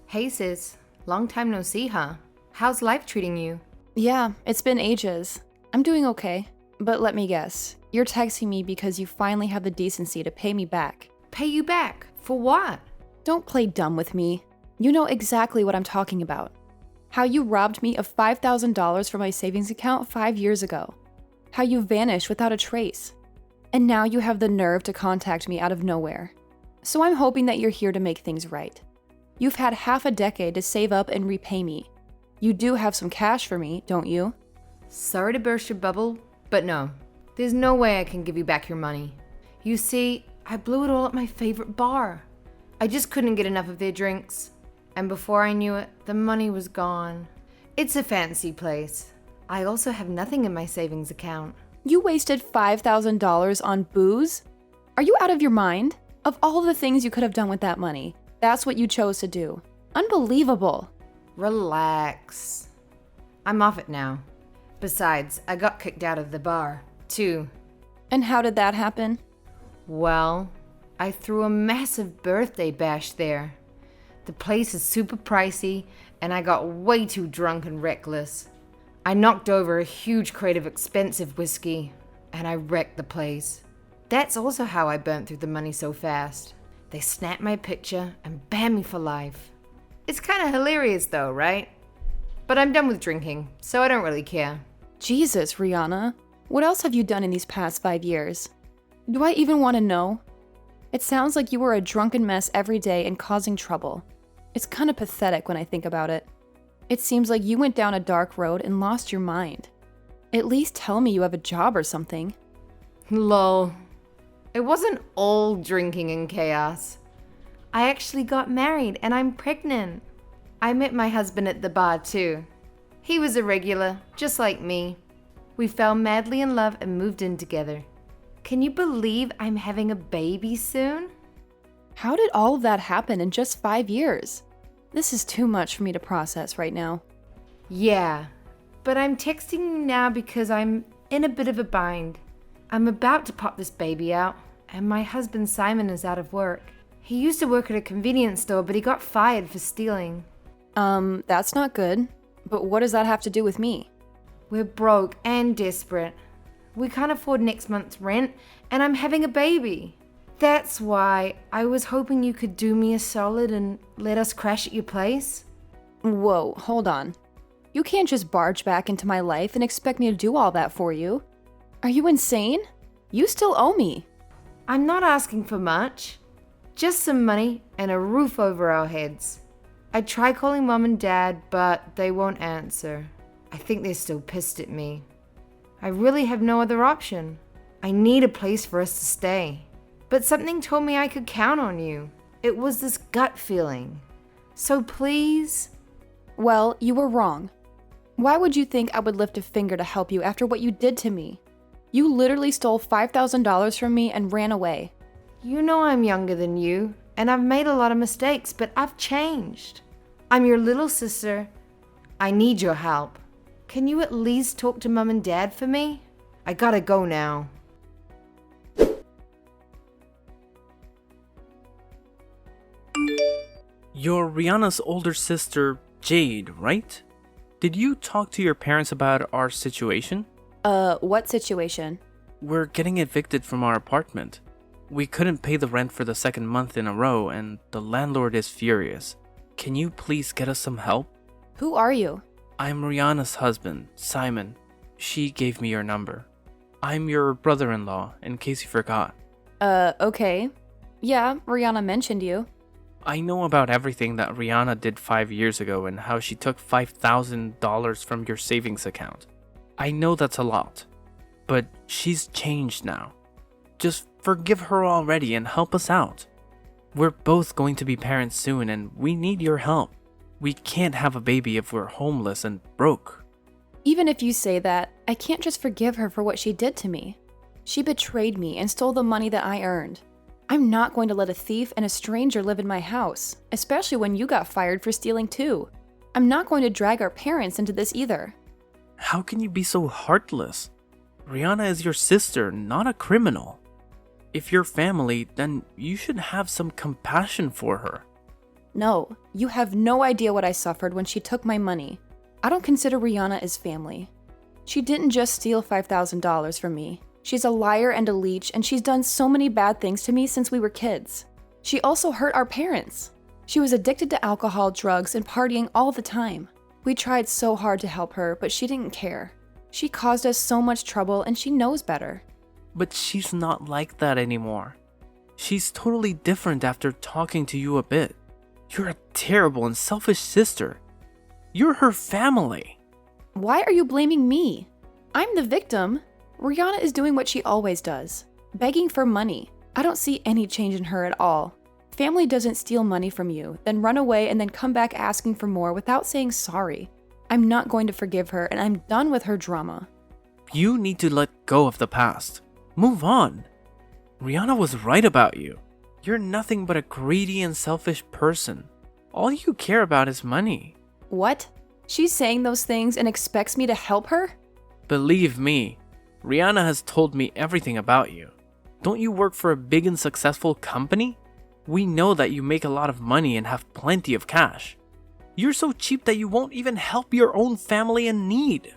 Hey sis, long time no see, huh? How's life treating you? Yeah, it's been ages. I'm doing okay. But let me guess, you're texting me because you finally have the decency to pay me back. Pay you back? For what? Don't play dumb with me. You know exactly what I'm talking about. How you robbed me of $5,000 from my savings account 5 years ago. How you vanished without a trace. And now you have the nerve to contact me out of nowhere. So I'm hoping that you're here to make things right. You've had half a decade to save up and repay me. You do have some cash for me, don't you? Sorry to burst your bubble, but no. There's no way I can give you back your money. You see, I blew it all at my favorite bar. I just couldn't get enough of their drinks. And before I knew it, the money was gone. It's a fancy place. I also have nothing in my savings account. You wasted $5,000 on booze? Are you out of your mind? Of all the things you could have done with that money, that's what you chose to do. Unbelievable. Relax. I'm off it now. Besides, I got kicked out of the bar, too. And how did that happen? Well, I threw a massive birthday bash there. The place is super pricey, and I got way too drunk and reckless. I knocked over a huge crate of expensive whiskey, and I wrecked the place. That's also how I burnt through the money so fast. They snapped my picture and banned me for life. It's kind of hilarious though, right? But I'm done with drinking, so I don't really care. Jesus, Rihanna. What else have you done in these past 5 years? Do I even want to know? It sounds like you were a drunken mess every day and causing trouble. It's kind of pathetic when I think about it. It seems like you went down a dark road and lost your mind. At least tell me you have a job or something. Lol. It wasn't all drinking and chaos. I actually got married and I'm pregnant. I met my husband at the bar too. He was a regular, just like me. We fell madly in love and moved in together. Can you believe I'm having a baby soon? How did all of that happen in just 5 years? This is too much for me to process right now. Yeah, but I'm texting you now because I'm in a bit of a bind. I'm about to pop this baby out, and my husband Simon is out of work. He used to work at a convenience store, but he got fired for stealing. That's not good. But what does that have to do with me? We're broke and desperate. We can't afford next month's rent, and I'm having a baby. That's why I was hoping you could do me a solid and let us crash at your place. Whoa, hold on. You can't just barge back into my life and expect me to do all that for you. Are you insane? You still owe me. I'm not asking for much. Just some money and a roof over our heads. I tried calling Mom and Dad, but they won't answer. I think they're still pissed at me. I really have no other option. I need a place for us to stay. But something told me I could count on you. It was this gut feeling. So please? Well, you were wrong. Why would you think I would lift a finger to help you after what you did to me? You literally stole $5,000 from me and ran away. You know I'm younger than you, and I've made a lot of mistakes, but I've changed. I'm your little sister. I need your help. Can you at least talk to Mom and Dad for me? I gotta go now. You're Rihanna's older sister, Jade, right? Did you talk to your parents about our situation? What situation? We're getting evicted from our apartment. We couldn't pay the rent for the second month in a row, and the landlord is furious. Can you please get us some help? Who are you? I'm Rihanna's husband, Simon. She gave me your number. I'm your brother-in-law, in case you forgot. Okay. Yeah, Rihanna mentioned you. I know about everything that Rihanna did 5 years ago and how she took $5,000 from your savings account. I know that's a lot, but she's changed now. Just forgive her already and help us out. We're both going to be parents soon and we need your help. We can't have a baby if we're homeless and broke. Even if you say that, I can't just forgive her for what she did to me. She betrayed me and stole the money that I earned. I'm not going to let a thief and a stranger live in my house, especially when you got fired for stealing too. I'm not going to drag our parents into this either. How can you be so heartless? Rihanna is your sister, not a criminal. If you're family, then you should have some compassion for her. No, you have no idea what I suffered when she took my money. I don't consider Rihanna as family. She didn't just steal $5,000 from me. She's a liar and a leech, and she's done so many bad things to me since we were kids. She also hurt our parents. She was addicted to alcohol, drugs, and partying all the time. We tried so hard to help her, but she didn't care. She caused us so much trouble, and she knows better. But she's not like that anymore. She's totally different after talking to you a bit. You're a terrible and selfish sister. You're her family. Why are you blaming me? I'm the victim. Rihanna is doing what she always does, begging for money. I don't see any change in her at all. Family doesn't steal money from you, then run away and then come back asking for more without saying sorry. I'm not going to forgive her, and I'm done with her drama. You need to let go of the past. Move on. Rihanna was right about you. You're nothing but a greedy and selfish person. All you care about is money. What? She's saying those things and expects me to help her? Believe me, Rihanna has told me everything about you. Don't you work for a big and successful company? We know that you make a lot of money and have plenty of cash. You're so cheap that you won't even help your own family in need.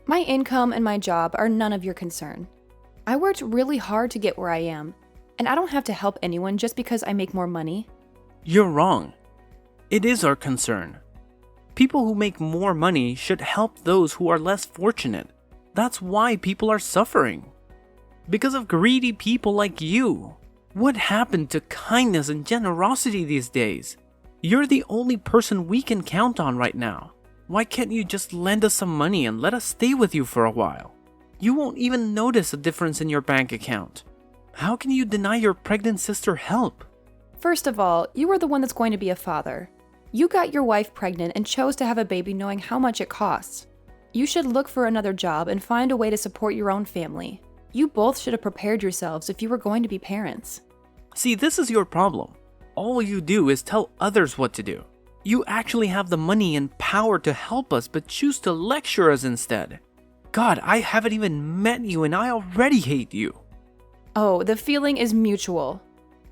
My income and my job are none of your concern. I worked really hard to get where I am, and I don't have to help anyone just because I make more money. You're wrong. It is our concern. People who make more money should help those who are less fortunate. That's why people are suffering. Because of greedy people like you. What happened to kindness and generosity these days? You're the only person we can count on right now. Why can't you just lend us some money and let us stay with you for a while? You won't even notice a difference in your bank account. How can you deny your pregnant sister help? First of all, you are the one that's going to be a father. You got your wife pregnant and chose to have a baby knowing how much it costs. You should look for another job and find a way to support your own family. You both should have prepared yourselves if you were going to be parents. See, this is your problem. All you do is tell others what to do. You actually have the money and power to help us, but choose to lecture us instead. God, I haven't even met you and I already hate you. Oh, the feeling is mutual.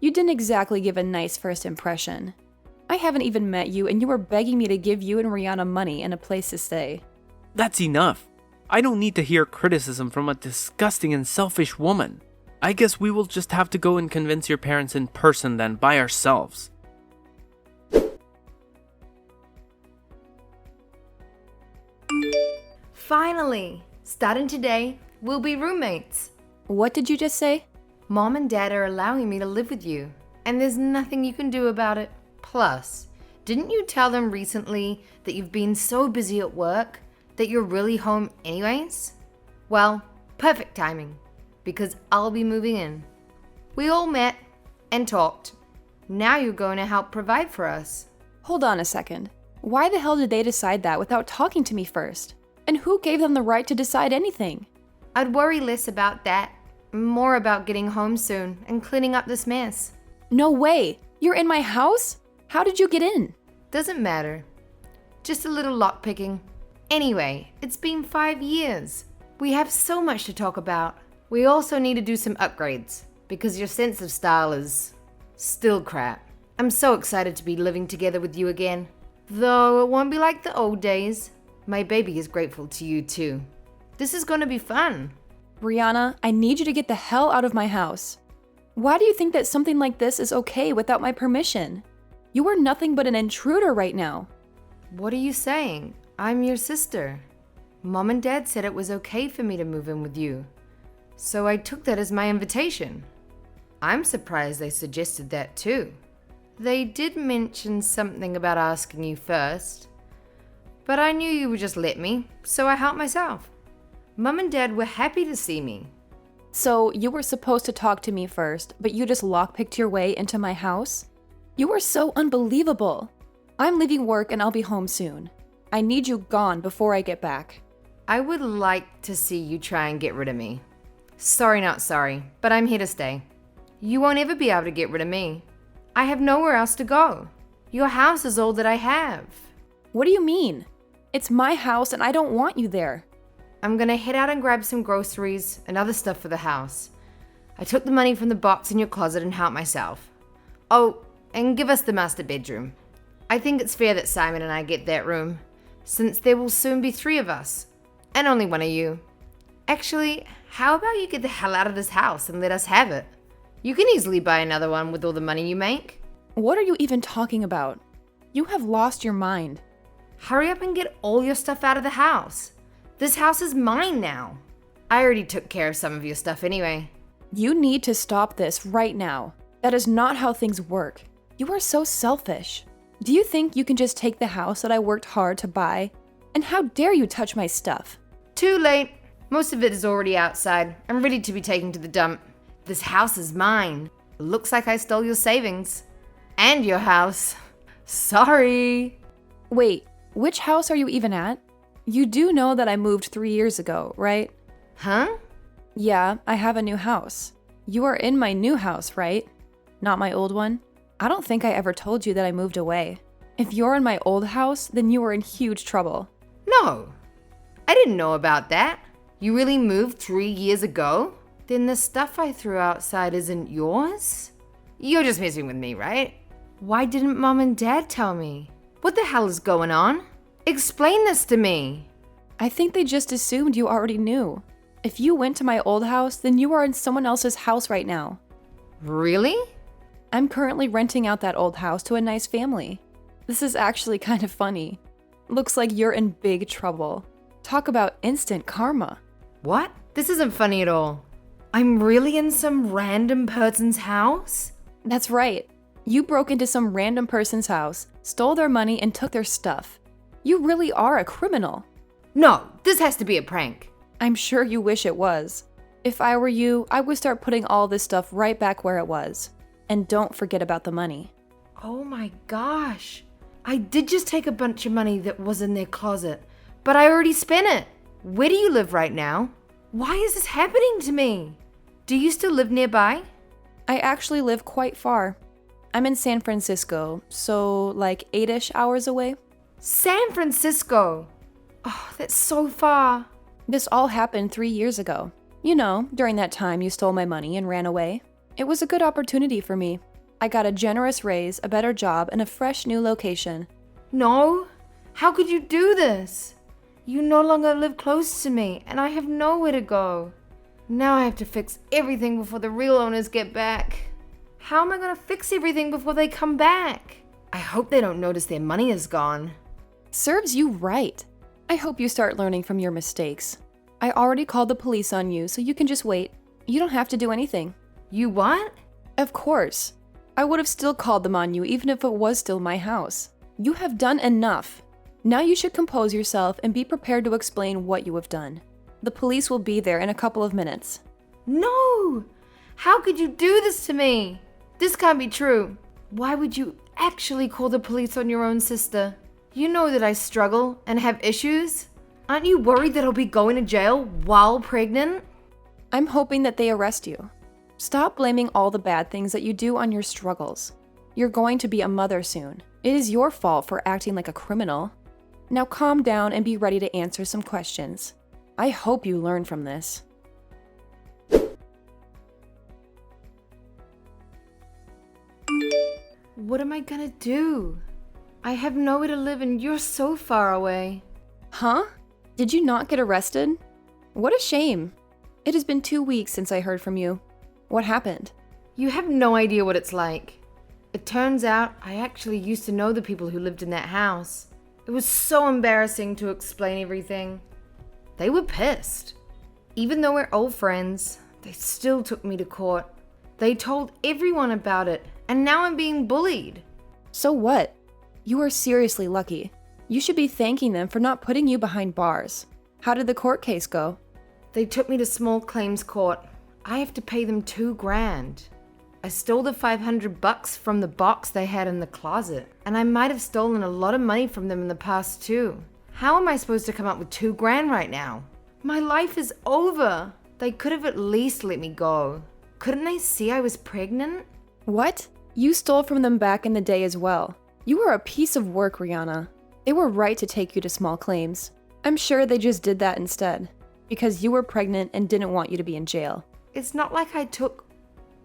You didn't exactly give a nice first impression. I haven't even met you and you were begging me to give you and Rihanna money and a place to stay. That's enough. I don't need to hear criticism from a disgusting and selfish woman. I guess we will just have to go and convince your parents in person then by ourselves. Finally! Starting today, we'll be roommates. What did you just say? Mom and Dad are allowing me to live with you, and there's nothing you can do about it. Plus, didn't you tell them recently that you've been so busy at work that you're really home anyways? Well, perfect timing, because I'll be moving in. We all met and talked. Now you're going to help provide for us. Hold on a second. Why the hell did they decide that without talking to me first? And who gave them the right to decide anything? I'd worry less about that, more about getting home soon and cleaning up this mess. No way! You're in my house? How did you get in? Doesn't matter. Just a little lockpicking. Anyway, it's been 5 years. We have so much to talk about. We also need to do some upgrades, because your sense of style is still crap. I'm so excited to be living together with you again. Though it won't be like the old days. My baby is grateful to you too. This is going to be fun. Rihanna, I need you to get the hell out of my house. Why do you think that something like this is okay without my permission? You are nothing but an intruder right now. What are you saying? I'm your sister. Mom and Dad said it was okay for me to move in with you. So I took that as my invitation. I'm surprised they suggested that too. They did mention something about asking you first. But I knew you would just let me, so I helped myself. Mum and Dad were happy to see me. So you were supposed to talk to me first, but you just lockpicked your way into my house? You were so unbelievable. I'm leaving work and I'll be home soon. I need you gone before I get back. I would like to see you try and get rid of me. Sorry, not sorry, but I'm here to stay. You won't ever be able to get rid of me. I have nowhere else to go. Your house is all that I have. What do you mean? It's my house and I don't want you there. I'm gonna head out and grab some groceries and other stuff for the house. I took the money from the box in your closet and helped myself. Oh, and give us the master bedroom. I think it's fair that Simon and I get that room, since there will soon be 3 of us, and only one of you. Actually, how about you get the hell out of this house and let us have it? You can easily buy another one with all the money you make. What are you even talking about? You have lost your mind. Hurry up and get all your stuff out of the house. This house is mine now. I already took care of some of your stuff anyway. You need to stop this right now. That is not how things work. You are so selfish. Do you think you can just take the house that I worked hard to buy? And how dare you touch my stuff? Too late. Most of it is already outside and ready to be taken to the dump. This house is mine. Looks like I stole your savings. And your house. Sorry. Wait, which house are you even at? You do know that I moved 3 years ago, right? Huh? Yeah, I have a new house. You are in my new house, right? Not my old one? I don't think I ever told you that I moved away. If you're in my old house, then you are in huge trouble. No. I didn't know about that. You really moved 3 years ago? Then the stuff I threw outside isn't yours? You're just messing with me, right? Why didn't Mom and Dad tell me? What the hell is going on? Explain this to me. I think they just assumed you already knew. If you went to my old house, then you are in someone else's house right now. Really? I'm currently renting out that old house to a nice family. This is actually kind of funny. Looks like you're in big trouble. Talk about instant karma. What? This isn't funny at all. I'm really in some random person's house? That's right. You broke into some random person's house, stole their money, and took their stuff. You really are a criminal. No, this has to be a prank. I'm sure you wish it was. If I were you, I would start putting all this stuff right back where it was. And don't forget about the money. Oh my gosh. I did just take a bunch of money that was in their closet, but I already spent it. Where do you live right now? Why is this happening to me? Do you still live nearby? I actually live quite far. I'm in San Francisco, so like 8-ish hours away. San Francisco. Oh, that's so far. This all happened 3 years ago. You know, during that time you stole my money and ran away. It was a good opportunity for me. I got a generous raise, a better job, and a fresh new location. No, how could you do this? You no longer live close to me, and I have nowhere to go. Now I have to fix everything before the real owners get back. How am I going to fix everything before they come back? I hope they don't notice their money is gone. Serves you right. I hope you start learning from your mistakes. I already called the police on you, so you can just wait. You don't have to do anything. You what? Of course. I would have still called them on you even if it was still my house. You have done enough. Now you should compose yourself and be prepared to explain what you have done. The police will be there in a couple of minutes. No! How could you do this to me? This can't be true. Why would you actually call the police on your own sister? You know that I struggle and have issues. Aren't you worried that I'll be going to jail while pregnant? I'm hoping that they arrest you. Stop blaming all the bad things that you do on your struggles. You're going to be a mother soon. It is your fault for acting like a criminal. Now calm down and be ready to answer some questions. I hope you learn from this. What am I gonna do? I have nowhere to live and you're so far away. Huh? Did you not get arrested? What a shame. It has been 2 weeks since I heard from you. What happened? You have no idea what it's like. It turns out I actually used to know the people who lived in that house. It was so embarrassing to explain everything. They were pissed. Even though we're old friends, they still took me to court. They told everyone about it, and now I'm being bullied. So what? You are seriously lucky. You should be thanking them for not putting you behind bars. How did the court case go? They took me to small claims court. I have to pay them $2,000. I stole the $500 from the box they had in the closet, and I might have stolen a lot of money from them in the past too. How am I supposed to come up with $2,000 right now? My life is over. They could have at least let me go. Couldn't they see I was pregnant? What? You stole from them back in the day as well. You were a piece of work, Rihanna. They were right to take you to small claims. I'm sure they just did that instead, because you were pregnant and didn't want you to be in jail. It's not like I took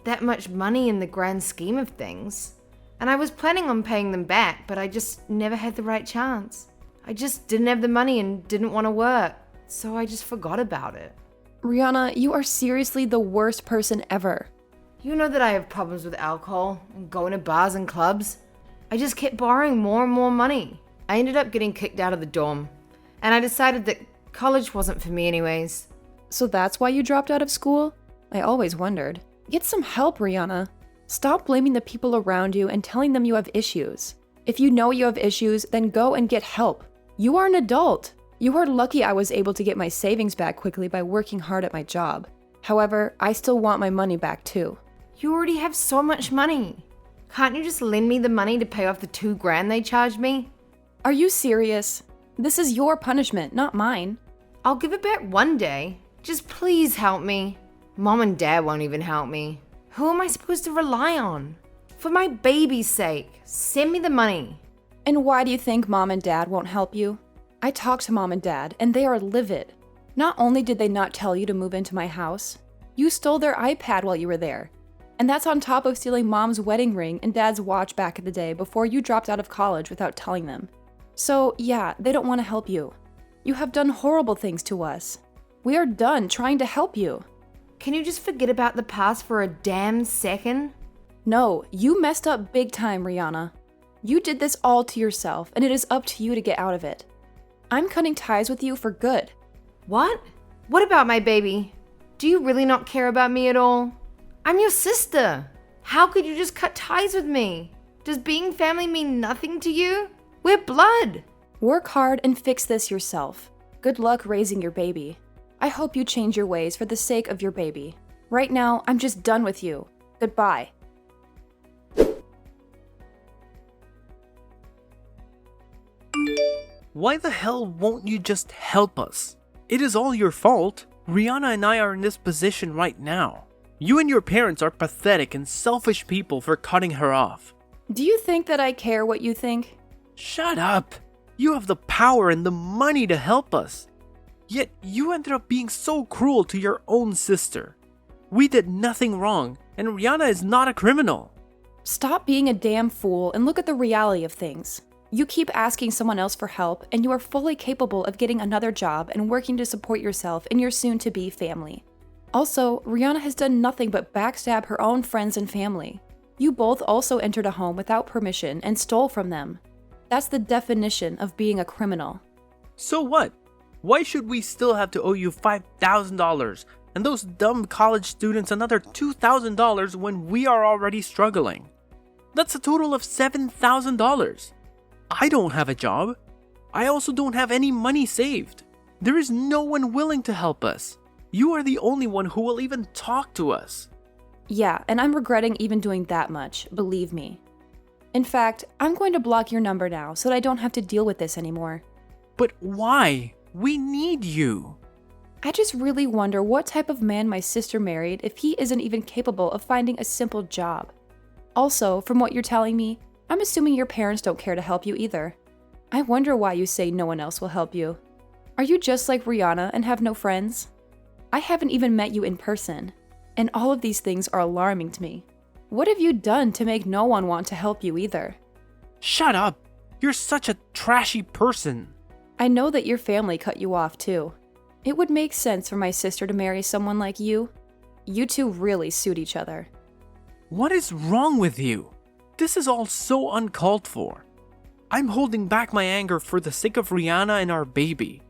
that much money in the grand scheme of things. And I was planning on paying them back, but I just never had the right chance. I just didn't have the money and didn't want to work, so I just forgot about it. Rihanna, you are seriously the worst person ever. You know that I have problems with alcohol and going to bars and clubs. I just kept borrowing more and more money. I ended up getting kicked out of the dorm, and I decided that college wasn't for me anyways. So that's why you dropped out of school? I always wondered. Get some help, Rihanna. Stop blaming the people around you and telling them you have issues. If you know you have issues, then go and get help. You are an adult. You are lucky I was able to get my savings back quickly by working hard at my job. However, I still want my money back too. You already have so much money. Can't you just lend me the money to pay off the $2,000 they charged me? Are you serious? This is your punishment, not mine. I'll give it back one day. Just please help me. Mom and Dad won't even help me. Who am I supposed to rely on? For my baby's sake, send me the money. And why do you think Mom and Dad won't help you? I talked to Mom and Dad, and they are livid. Not only did they not tell you to move into my house, you stole their iPad while you were there. And that's on top of stealing Mom's wedding ring and Dad's watch back in the day before you dropped out of college without telling them. So yeah, they don't want to help you. You have done horrible things to us. We are done trying to help you. Can you just forget about the past for a damn second? No, you messed up big time, Rihanna. You did this all to yourself, and it is up to you to get out of it. I'm cutting ties with you for good. What? What about my baby? Do you really not care about me at all? I'm your sister. How could you just cut ties with me? Does being family mean nothing to you? We're blood. Work hard and fix this yourself. Good luck raising your baby. I hope you change your ways for the sake of your baby. Right now, I'm just done with you. Goodbye. Why the hell won't you just help us? It is all your fault. Rihanna and I are in this position right now. You and your parents are pathetic and selfish people for cutting her off. Do you think that I care what you think? Shut up! You have the power and the money to help us. Yet you ended up being so cruel to your own sister. We did nothing wrong, and Rihanna is not a criminal. Stop being a damn fool and look at the reality of things. You keep asking someone else for help, and you are fully capable of getting another job and working to support yourself and your soon-to-be family. Also, Rihanna has done nothing but backstab her own friends and family. You both also entered a home without permission and stole from them. That's the definition of being a criminal. So what? Why should we still have to owe you $5,000 and those dumb college students another $2,000 when we are already struggling? That's a total of $7,000. I don't have a job. I also don't have any money saved. There is no one willing to help us. You are the only one who will even talk to us. Yeah, and I'm regretting even doing that much, believe me. In fact, I'm going to block your number now so that I don't have to deal with this anymore. But why? We need you. I just really wonder what type of man my sister married if he isn't even capable of finding a simple job. Also, from what you're telling me, I'm assuming your parents don't care to help you either. I wonder why you say no one else will help you. Are you just like Rihanna and have no friends? I haven't even met you in person, and all of these things are alarming to me. What have you done to make no one want to help you either? Shut up! You're such a trashy person. I know that your family cut you off too. It would make sense for my sister to marry someone like you. You two really suit each other. What is wrong with you? This is all so uncalled for. I'm holding back my anger for the sake of Rihanna and our baby.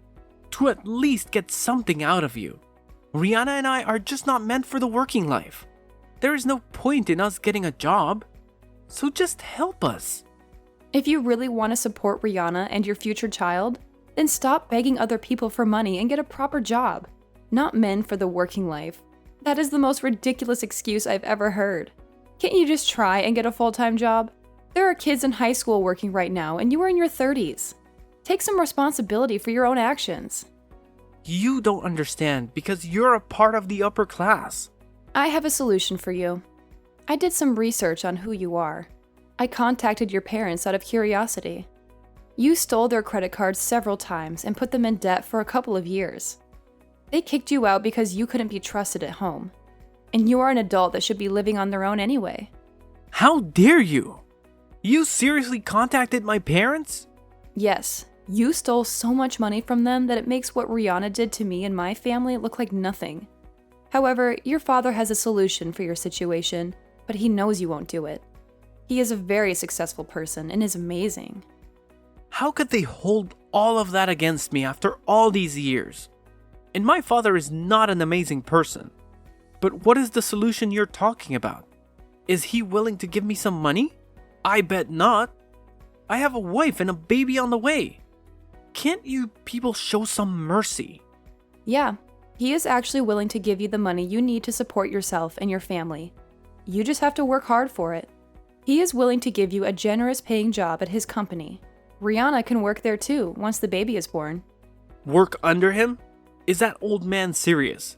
To at least get something out of you. Rihanna and I are just not meant for the working life. There is no point in us getting a job. So just help us. If you really want to support Rihanna and your future child, then stop begging other people for money and get a proper job. Not men for the working life. That is the most ridiculous excuse I've ever heard. Can't you just try and get a full-time job? There are kids in high school working right now and you are in your 30s. Take some responsibility for your own actions. You don't understand because you're a part of the upper class. I have a solution for you. I did some research on who you are. I contacted your parents out of curiosity. You stole their credit cards several times and put them in debt for a couple of years. They kicked you out because you couldn't be trusted at home. And you are an adult that should be living on their own anyway. How dare you? You seriously contacted my parents? Yes, you stole so much money from them that it makes what Rihanna did to me and my family look like nothing. However, your father has a solution for your situation, but he knows you won't do it. He is a very successful person and is amazing. How could they hold all of that against me after all these years? And my father is not an amazing person. But what is the solution you're talking about? Is he willing to give me some money? I bet not. I have a wife and a baby on the way. Can't you people show some mercy? Yeah, he is actually willing to give you the money you need to support yourself and your family. You just have to work hard for it. He is willing to give you a generous paying job at his company. Rihanna can work there too once the baby is born. Work under him? Is that old man serious?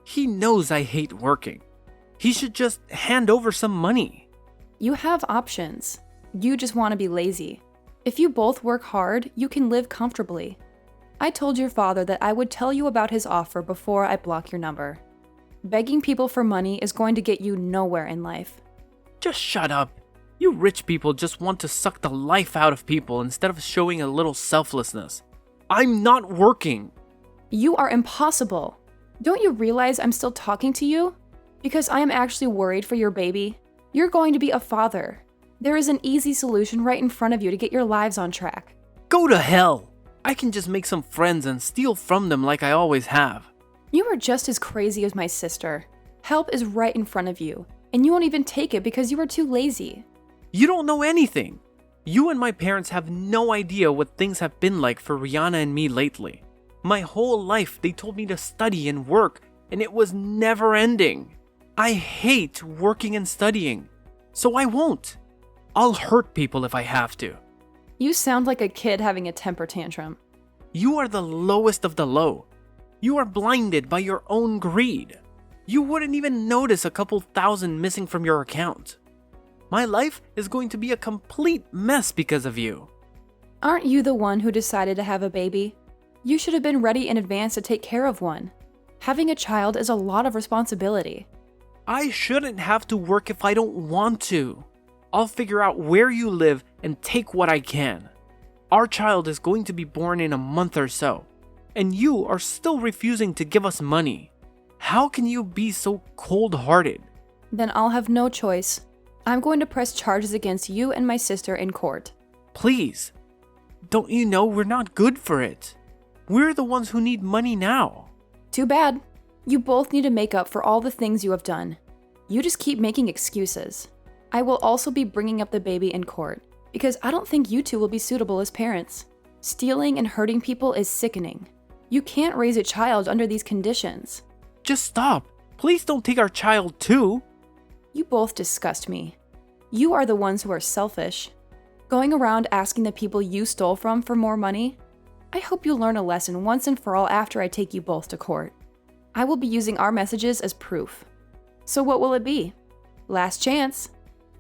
He knows I hate working. He should just hand over some money. You have options. You just want to be lazy. If you both work hard, you can live comfortably. I told your father that I would tell you about his offer before I block your number. Begging people for money is going to get you nowhere in life. Just shut up. You rich people just want to suck the life out of people instead of showing a little selflessness. I'm not working. You are impossible. Don't you realize I'm still talking to you? Because I am actually worried for your baby. You're going to be a father. There is an easy solution right in front of you to get your lives on track. Go to hell. I can just make some friends and steal from them like I always have. You are just as crazy as my sister. Help is right in front of you, and you won't even take it because you are too lazy. You don't know anything. You and my parents have no idea what things have been like for Rihanna and me lately. My whole life they told me to study and work, and it was never ending. I hate working and studying, so I won't. I'll hurt people if I have to. You sound like a kid having a temper tantrum. You are the lowest of the low. You are blinded by your own greed. You wouldn't even notice a couple thousand missing from your account. My life is going to be a complete mess because of you. Aren't you the one who decided to have a baby? You should have been ready in advance to take care of one. Having a child is a lot of responsibility. I shouldn't have to work if I don't want to. I'll figure out where you live and take what I can. Our child is going to be born in a month or so, and you are still refusing to give us money. How can you be so cold-hearted? Then I'll have no choice. I'm going to press charges against you and my sister in court. Please. Don't you know we're not good for it? We're the ones who need money now. Too bad. You both need to make up for all the things you have done. You just keep making excuses. I will also be bringing up the baby in court, because I don't think you two will be suitable as parents. Stealing and hurting people is sickening. You can't raise a child under these conditions. Just stop. Please don't take our child too. You both disgust me. You are the ones who are selfish. Going around asking the people you stole from for more money? I hope you learn a lesson once and for all after I take you both to court. I will be using our messages as proof. So what will it be? Last chance.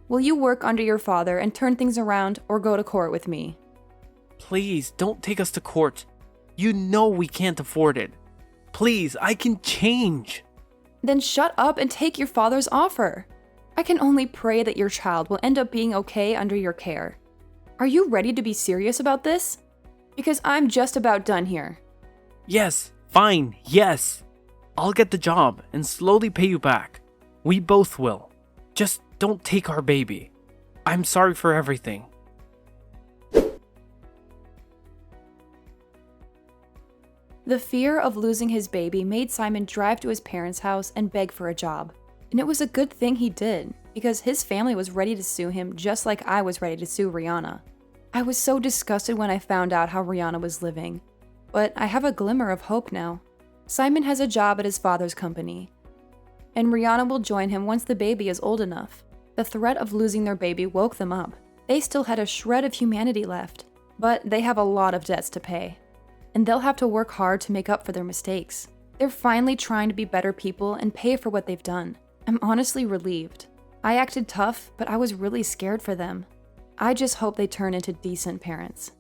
Will you work under your father and turn things around or go to court with me? Please don't take us to court. You know we can't afford it. Please, I can change. Then shut up and take your father's offer. I can only pray that your child will end up being okay under your care. Are you ready to be serious about this? Because I'm just about done here. Yes, fine, yes. I'll get the job and slowly pay you back. We both will. Just don't take our baby. I'm sorry for everything. The fear of losing his baby made Simon drive to his parents' house and beg for a job. And it was a good thing he did, because his family was ready to sue him just like I was ready to sue Rihanna. I was so disgusted when I found out how Rihanna was living. But I have a glimmer of hope now. Simon has a job at his father's company, and Rihanna will join him once the baby is old enough. The threat of losing their baby woke them up. They still had a shred of humanity left, but they have a lot of debts to pay. And they'll have to work hard to make up for their mistakes. They're finally trying to be better people and pay for what they've done. I'm honestly relieved. I acted tough, but I was really scared for them. I just hope they turn into decent parents.